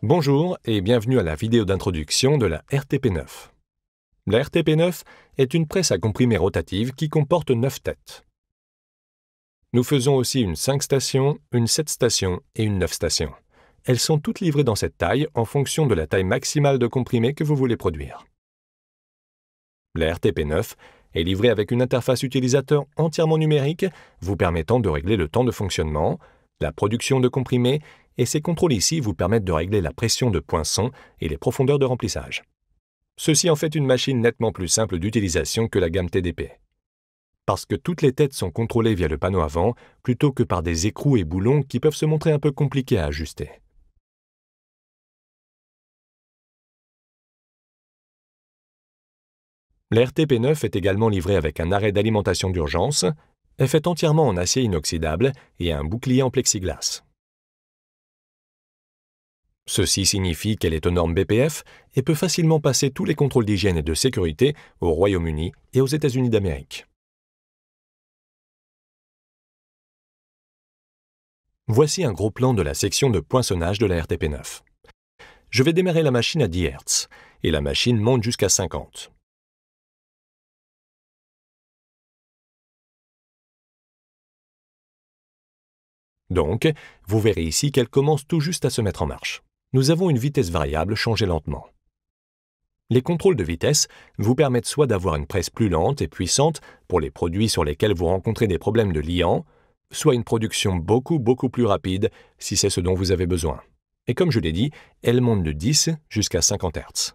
Bonjour et bienvenue à la vidéo d'introduction de la RTP9. La RTP9 est une presse à comprimés rotative qui comporte 9 têtes. Nous faisons aussi une 5 stations, une 7 stations et une 9 stations. Elles sont toutes livrées dans cette taille en fonction de la taille maximale de comprimé que vous voulez produire. La RTP9 est livrée avec une interface utilisateur entièrement numérique vous permettant de régler le temps de fonctionnement, la production de comprimés et ces contrôles ici vous permettent de régler la pression de poinçon et les profondeurs de remplissage. Ceci en fait une machine nettement plus simple d'utilisation que la gamme TDP. Parce que toutes les têtes sont contrôlées via le panneau avant, plutôt que par des écrous et boulons qui peuvent se montrer un peu compliqués à ajuster. La RTP9 est également livrée avec un arrêt d'alimentation d'urgence, est faite entièrement en acier inoxydable et un bouclier en plexiglas. Ceci signifie qu'elle est aux normes BPF et peut facilement passer tous les contrôles d'hygiène et de sécurité au Royaume-Uni et aux États-Unis d'Amérique. Voici un gros plan de la section de poinçonnage de la RTP9. Je vais démarrer la machine à 10 Hz et la machine monte jusqu'à 50. Donc, vous verrez ici qu'elle commence tout juste à se mettre en marche. Nous avons une vitesse variable changée lentement. Les contrôles de vitesse vous permettent soit d'avoir une presse plus lente et puissante pour les produits sur lesquels vous rencontrez des problèmes de liant, soit une production beaucoup plus rapide si c'est ce dont vous avez besoin. Et comme je l'ai dit, elle monte de 10 jusqu'à 50 Hz.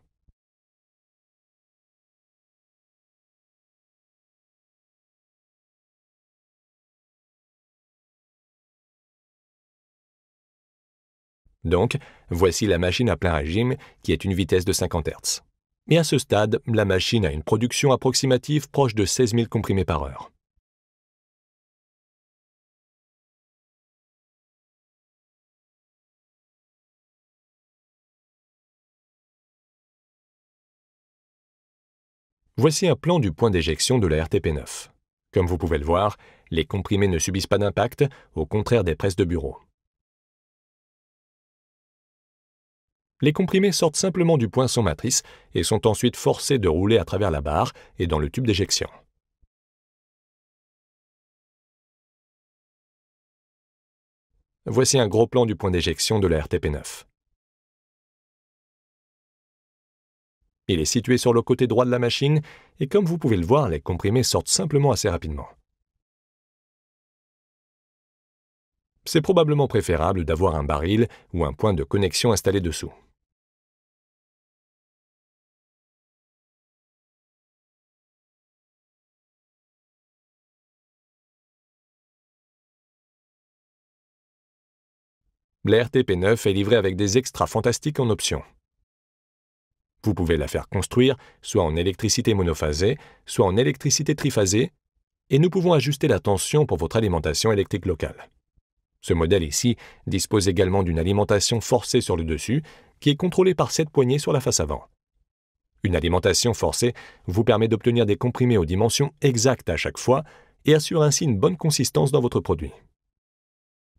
Donc, voici la machine à plein régime qui est une vitesse de 50 Hz. Et à ce stade, la machine a une production approximative proche de 16 000 comprimés par heure. Voici un plan du point d'éjection de la RTP9. Comme vous pouvez le voir, les comprimés ne subissent pas d'impact, au contraire des presses de bureau. Les comprimés sortent simplement du poinçon matrice et sont ensuite forcés de rouler à travers la barre et dans le tube d'éjection. Voici un gros plan du point d'éjection de la RTP9. Il est situé sur le côté droit de la machine et comme vous pouvez le voir, les comprimés sortent simplement assez rapidement. C'est probablement préférable d'avoir un baril ou un point de connexion installé dessous. La RTP9 est livrée avec des extras fantastiques en option. Vous pouvez la faire construire soit en électricité monophasée, soit en électricité triphasée, et nous pouvons ajuster la tension pour votre alimentation électrique locale. Ce modèle ici dispose également d'une alimentation forcée sur le dessus, qui est contrôlée par 7 poignées sur la face avant. Une alimentation forcée vous permet d'obtenir des comprimés aux dimensions exactes à chaque fois et assure ainsi une bonne consistance dans votre produit.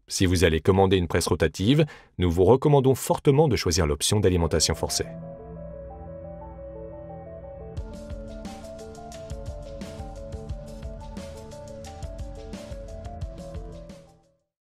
Si vous allez commander une presse rotative, nous vous recommandons fortement de choisir l'option d'alimentation forcée.